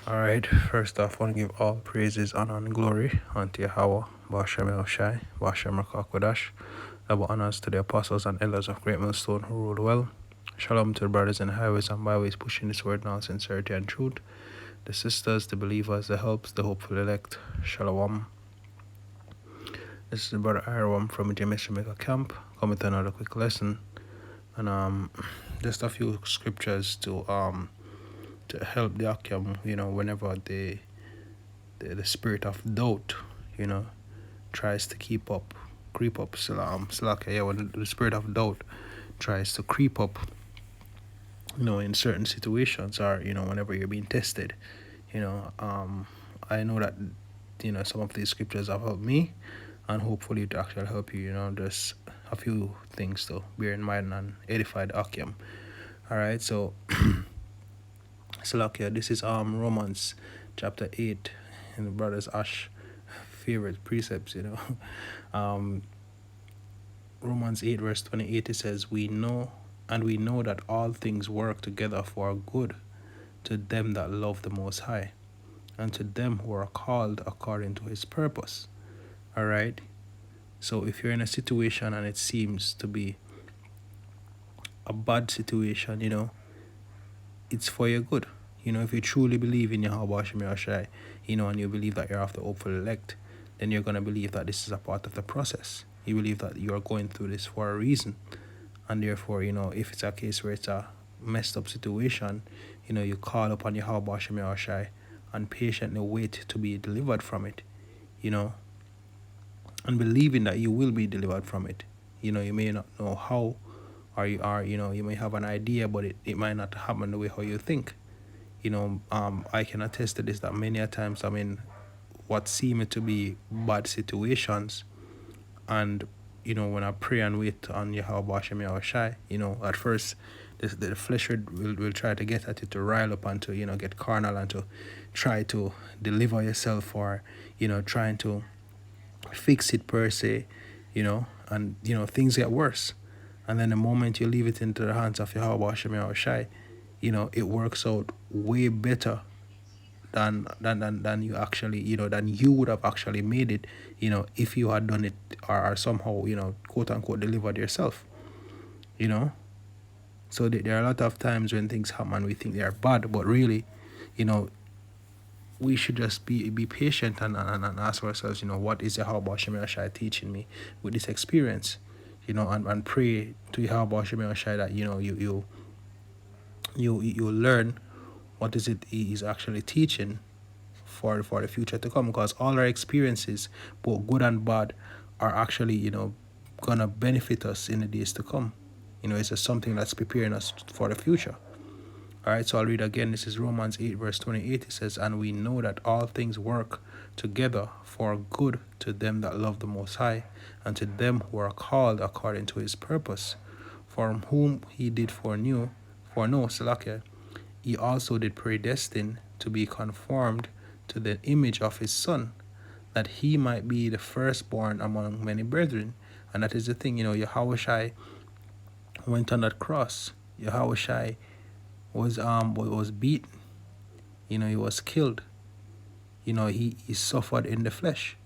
All right, first off, I want to give all praises, honor, and glory unto Yahweh, Bashem El Shai, Bashem Rakakwadash. Double honors to the apostles and elders of Great Millstone who ruled well. Shalom to the brothers in the highways and byways pushing this word now, sincerity and truth. The sisters, the believers, the helps, the hopeful elect. Shalom. This is the brother Iram from James Jamaica camp, coming to another quick lesson. And just a few scriptures to help the Akim, whenever the spirit of doubt, tries to creep up, when the spirit of doubt tries to creep up, in certain situations, or, whenever you're being tested, I know that, some of these scriptures have helped me, and hopefully it actually help you, just a few things to bear in mind and edify the Akim. All right, so Salakia, this is Romans chapter 8, and the brother's Ash favorite precepts, Romans 8 verse 28, it says, we know that all things work together for good to them that love the Most High, and to them who are called according to his purpose. All right, so if you're in a situation and it seems to be a bad situation, it's for your good. If you truly believe in Yahweh Hashem Yahshai, and you believe that you're of the hopeful elect, then you're going to believe that this is a part of the process. You believe that you are going through this for a reason. And therefore, if it's a case where it's a messed up situation, you call upon Yahweh Hashem Yahshai and patiently wait to be delivered from it, and believing that you will be delivered from it. You may not know how, or you may have an idea, but it might not happen the way how you think. I can attest to this, that many a times I'm in what seem to be bad situations, and when I pray and wait on Yahweh Hashem Yahushai, at first the flesh will try to get at you, to rile up and to get carnal and to try to deliver yourself, or trying to fix it per se, and things get worse. And then the moment you leave it into the hands of Yahweh Hashem Yahushai, it works out way better than you actually, than you would have actually made it, if you had done it, or somehow, quote unquote, delivered yourself, So there are a lot of times when things happen, we think they are bad, but really, we should just be patient and ask ourselves, what is Yahweh Hashem Yahushai teaching me with this experience, and pray to Yahweh Hashem Yahushai that, you learn what is it he is actually teaching for the future to come, because all our experiences, both good and bad, are actually gonna benefit us in the days to come. It's just something that's preparing us for the future. All right, so I'll read again. This is Romans 8 verse 28. It says, and we know that all things work together for good to them that love the Most High, and to them who are called according to his purpose, for whom he did foreknow, Salakia, he also did predestine to be conformed to the image of his Son, that he might be the firstborn among many brethren. And that is the thing, Yahushai went on that cross. Yahushai was beaten. He was killed. He suffered in the flesh.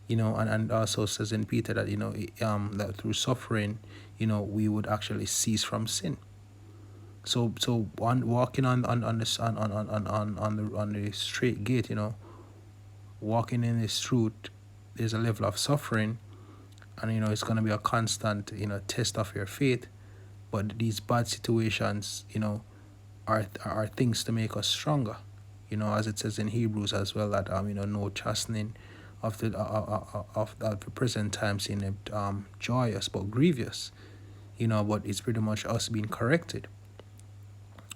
And also says in Peter that that through suffering, we would actually cease from sin. So walking on the straight gate, walking in this truth, there's a level of suffering, and it's going to be a constant test of your faith. But these bad situations, are things to make us stronger. As it says in Hebrews as well, that no chastening of the present time seem joyous but grievous. But it's pretty much us being corrected.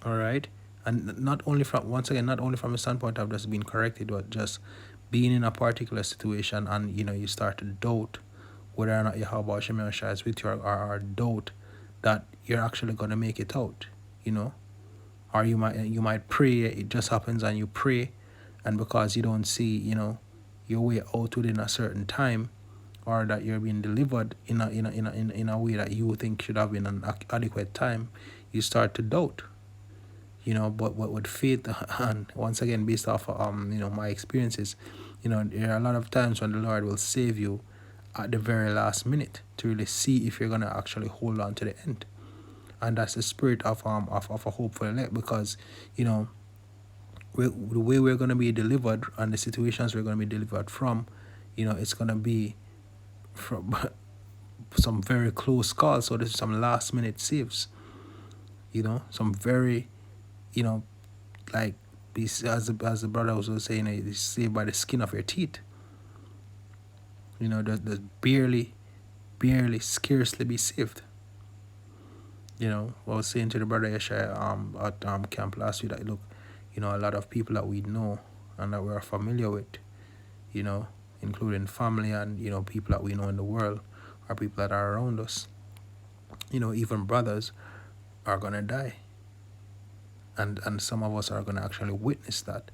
All right, and not only from the standpoint of just being corrected, but just being in a particular situation, and you start to doubt whether or not Yahweh Hashem Yahushua is with you, or doubt that you're actually gonna make it out, or you might pray, it just happens, and you pray, and because you don't see your way out within a certain time, or that you're being delivered in a way that you think should have been an adequate time, you start to doubt. but with faith, and once again, based off my experiences, there are a lot of times when the Lord will save you at the very last minute to really see if you're gonna actually hold on to the end. And that's the spirit of a hopeful elect, because the way we're gonna be delivered and the situations we're gonna be delivered from, it's gonna be from some very close calls. So there's some last minute saves, some very, like as the brother was saying, you saved by the skin of your teeth. The barely, scarcely be saved. I was saying to the brother Yeshua at camp last week that, look, a lot of people that we know and that we're familiar with, including family and, people that we know in the world, or people that are around us, even brothers, are going to die. And some of us are going to actually witness that.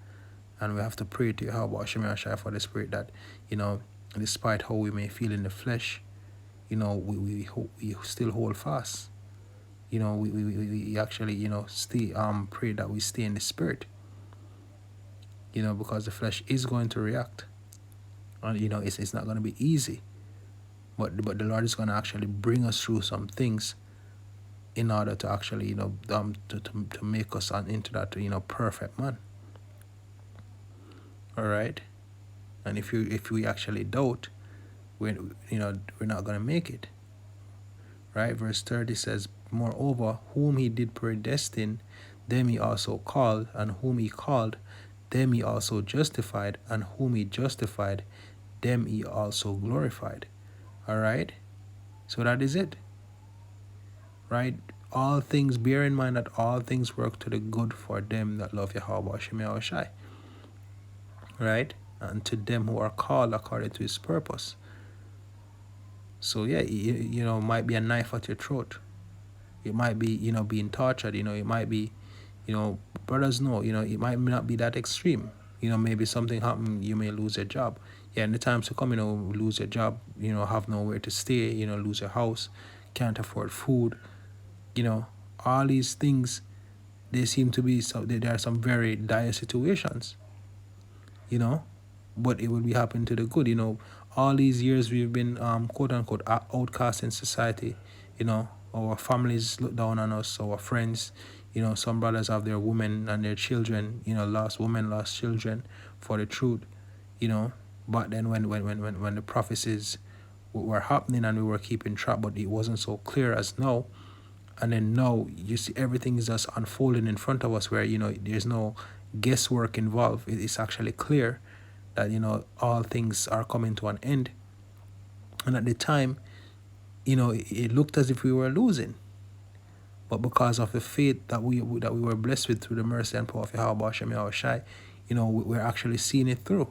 And we have to pray to Yahweh Hashem Yahshua for the spirit that, despite how we may feel in the flesh, we still hold fast. We actually, stay pray that we stay in the spirit. Because the flesh is going to react. And it's not going to be easy. But the Lord is going to actually bring us through some things in order to actually, to make us into that, perfect man. All right. And if we actually doubt, we're not going to make it. Right? Verse 30 says, moreover, whom he did predestine, them he also called, and whom he called, them he also justified, and whom he justified, them he also glorified. All right? So that is it. Right? All things, bear in mind that all things work to the good for them that love Yahweh Hashem Yahushai. Right? And to them who are called according to his purpose. So yeah, it might be a knife at your throat. It might be, being tortured. It might be, brothers know, it might not be that extreme. Maybe something happened, you may lose your job. Yeah, in the times to come, lose your job, have nowhere to stay, lose your house, can't afford food, all these things, they seem to be, there are some very dire situations, but it will be happening to the good. All these years we've been, quote unquote, outcast in society, our families look down on us, our friends, some brothers have their women and their children, lost women, lost children for the truth, but then when the prophecies were happening and we were keeping track, but it wasn't so clear as now, and then now you see everything is just unfolding in front of us where, there's no guesswork involved. It's actually clear that, all things are coming to an end. And at the time, it looked as if we were losing. But because of the faith that we were blessed with through the mercy and power of Yahweh Hashem Yahushai, we're actually seeing it through.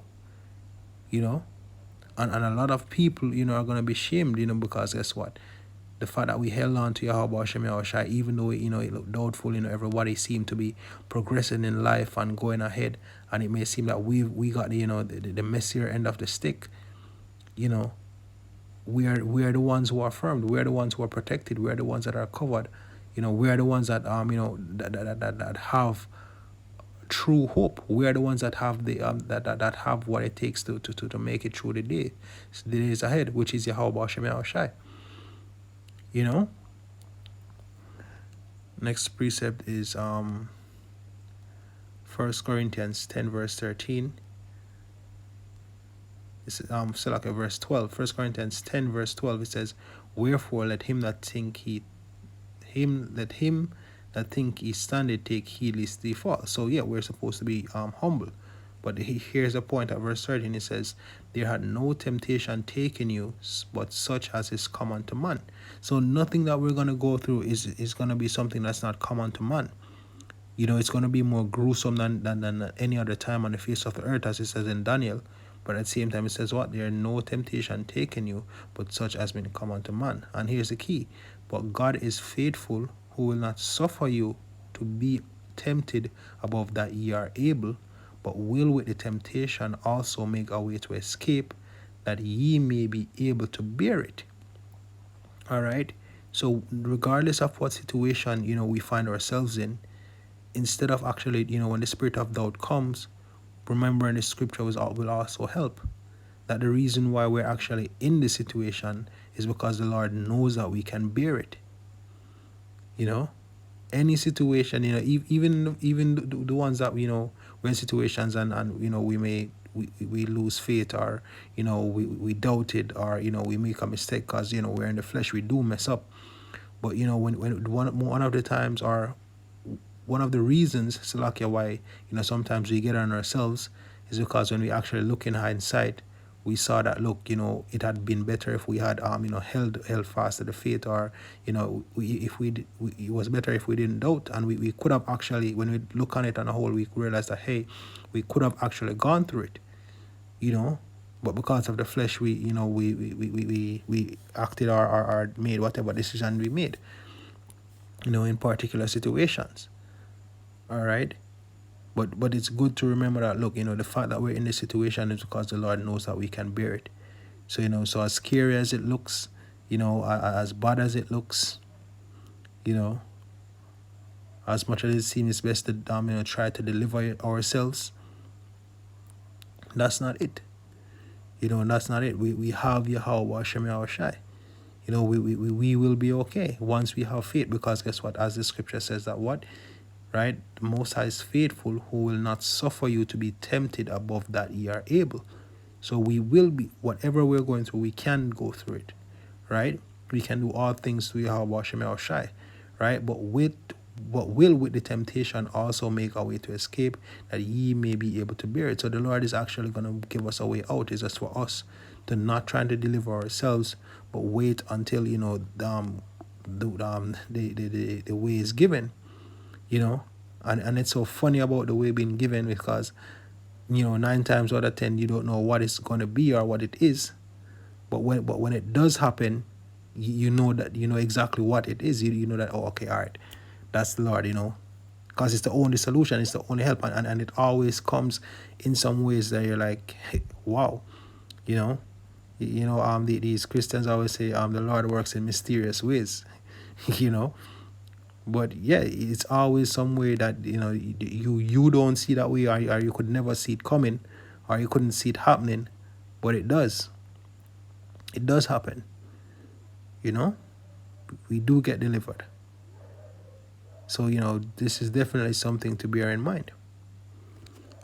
And a lot of people, are going to be shamed, because guess what? The fact that we held on to Yahweh Hashem Yahushai, even though, it looked doubtful, everybody seemed to be progressing in life and going ahead, and it may seem that we got the messier end of the stick, we are the ones who are affirmed, we are the ones who are protected, we are the ones that are covered, we are the ones that that have true hope. We are the ones that have the that have what it takes to make it through the days ahead, which is Yahweh Hashem Yahushai. Next precept is 1 Corinthians 10 verse 13. It's still like a verse 12. 1 Corinthians 10 verse 12, it says, wherefore let him that think he standeth take heed lest he fall. So yeah, we're supposed to be humble. But here's the point at verse 13. It says, there had no temptation taken you, but such as is common to man. So nothing that we're going to go through is going to be something that's not common to man. It's going to be more gruesome than any other time on the face of the earth, as it says in Daniel. But at the same time, it says what? There are no temptation taken you, but such as been common to man. And here's the key. But God is faithful, who will not suffer you to be tempted above that ye are able, but will with the temptation also make a way to escape, that ye may be able to bear it. All right? So regardless of what situation, we find ourselves in, instead of actually, when the spirit of doubt comes, remembering the scripture will also help. That the reason why we're actually in this situation is because the Lord knows that we can bear it. Any situation, even the ones that, we're in situations, and we lose faith, or we doubt it, or we make a mistake, because we're in the flesh, we do mess up. But when one of the times, or one of the reasons, Salakia, why sometimes we get on ourselves, is because when we actually look in hindsight, we saw that, look, it had been better if we had held fast to the faith, or it was better if we didn't doubt, and we could have actually, when we look on it on a whole, we realize that, hey, we could have actually gone through it, but because of the flesh, we acted, or made whatever decision we made, in particular situations. All right. But it's good to remember that, look, the fact that we're in this situation is because the Lord knows that we can bear it. So, so as scary as it looks, as bad as it looks, as much as it seems best to try to deliver ourselves, that's not it. That's not it. We have Yahweh Hashem Yahushai. We will be okay once we have faith, because guess what? As the scripture says, that what? Right? The Most High is faithful, who will not suffer you to be tempted above that ye are able. So we will be, whatever we're going through, we can go through it, right? We can do all things through Yahweh Hashem Yahushai, right? But with the temptation also make a way to escape, that ye may be able to bear it. So the Lord is actually going to give us a way out. It's just for us to not try to deliver ourselves, but wait until the way is given. And it's so funny about the way being given, because 9 times out of 10 you don't know what it's going to be or what it is, but when it does happen, you know that exactly what it is. You know that, oh, okay, all right, that's the Lord, because it's the only solution, it's the only help, and it always comes in some ways that you're like, hey, wow. These Christians always say, the Lord works in mysterious ways. But yeah, it's always some way that you don't see that way, or you could never see it coming, or you couldn't see it happening, but it does. It does happen. We do get delivered. So this is definitely something to bear in mind.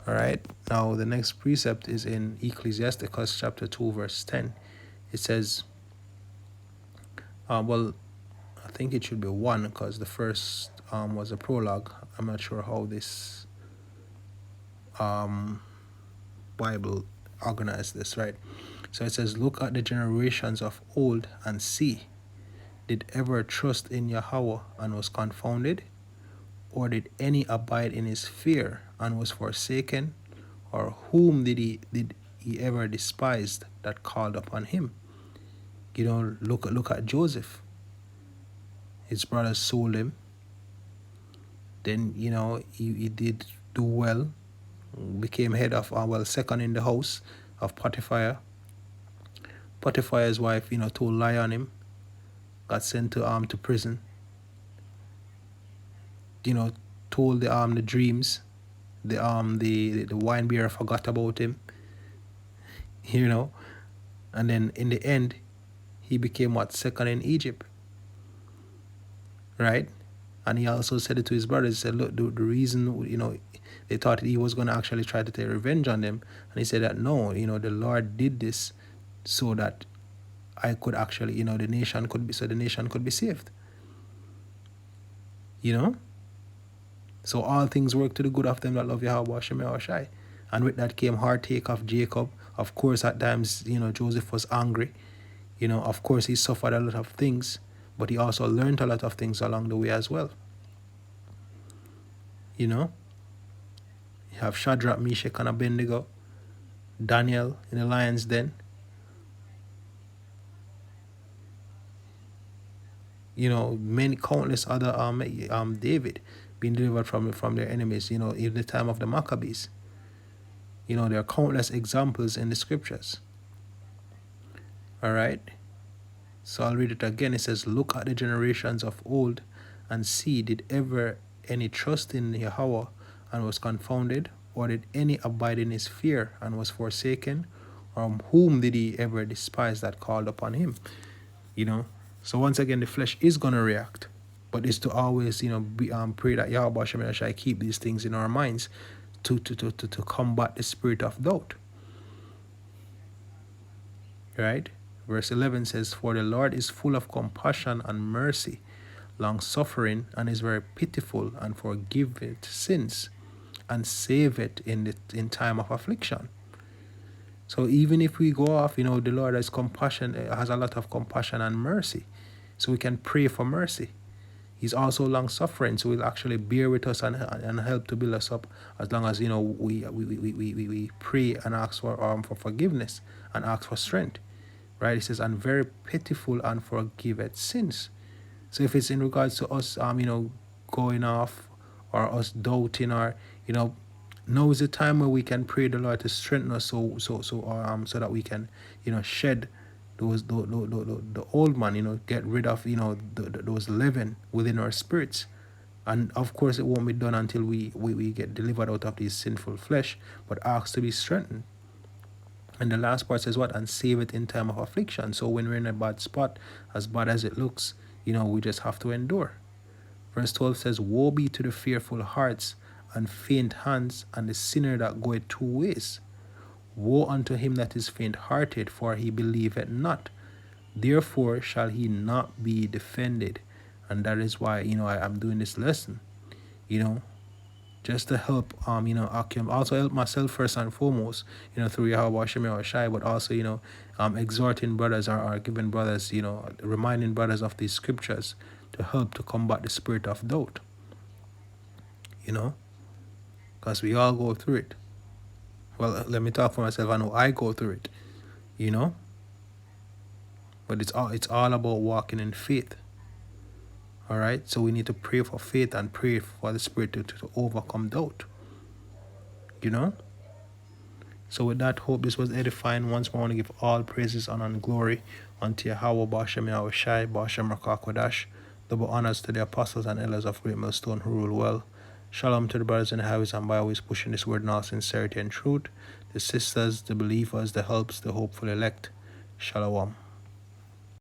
All right. Now the next precept is in Ecclesiasticus chapter 2 verse 10. It says, well, I think it should be 1, because the first was a prologue. I'm not sure how this Bible organized this, right? So it says, look at the generations of old and see, did ever trust in Yahweh and was confounded? Or did any abide in his fear and was forsaken? Or whom did he ever despise that called upon him? Look at Joseph. His brothers sold him. Then, he did do well. Became head of, second in the house of Potiphar. Potiphar's wife, told lie on him. Got sent to prison. Told the dreams. The wine bearer forgot about him. And then in the end, he became second in Egypt. Right? And he also said it to his brothers. He said, look, the reason, they thought he was going to actually try to take revenge on them. And he said that, no, the Lord did this so that I could actually, the nation could be saved. So all things work to the good of them that love Yahweh Hashem Yahushai. And with that came heartache of Jacob. Of course, at times, Joseph was angry. Of course, he suffered a lot of things. But he also learned a lot of things along the way as well. You have Shadrach, Meshach, and Abednego. Daniel in the lion's den. Many countless other David being delivered from their enemies, in the time of the Maccabees. There are countless examples in the scriptures. All right. So I'll read it again. It says, look at the generations of old and see, did ever any trust in Yahweh and was confounded? Or did any abide in his fear and was forsaken? Or whom did he ever despise that called upon him? You know? So once again, the flesh is going to react. But it's to always, pray that Yahweh shall keep these things in our minds to combat the spirit of doubt. Right? Verse 11 says, For the Lord is full of compassion and mercy, long suffering, and is very pitiful, and forgiveth sins, and saveth in time of affliction. So even if we go off, the Lord has compassion, has a lot of compassion and mercy. So we can pray for mercy. He's also long suffering, so he'll actually bear with us and help to build us up as long as we pray and ask for forgiveness and ask for strength. Right? He says, and very pitiful and forgiveth sins. So if it's in regards to us going off or us doubting or now is the time where we can pray the Lord to strengthen us so that we can shed the old man, get rid of those leaven within our spirits. And of course it won't be done until we get delivered out of this sinful flesh, but ask to be strengthened. And the last part says what? And save it in time of affliction. So when we're in a bad spot, as bad as it looks, we just have to endure. Verse 12 says, Woe be to the fearful hearts and faint hands, and the sinner that goeth 2 ways. Woe unto him that is faint-hearted, for he believeth not. Therefore shall he not be defended. And that is why, I'm doing this lesson, just to help, also help myself first and foremost, through Yahweh Shemir Shai, but also, exhorting brothers or giving brothers, reminding brothers of these scriptures to help to combat the spirit of doubt, because we all go through it. Well, let me talk for myself. I know I go through it, but it's all about walking in faith. All right, so we need to pray for faith and pray for the Spirit to overcome doubt. So with that, hope this was edifying. Once more, I want to give all praises, honor, and glory unto Yahweh, Bashem Yahweh Shai, Bashem Rakakwadash. Double honors to the apostles and elders of Great Millstone who rule well. Shalom to the brothers in the highways and byways pushing this word in all sincerity and truth. The sisters, the believers, the helps, the hopeful elect. Shalom.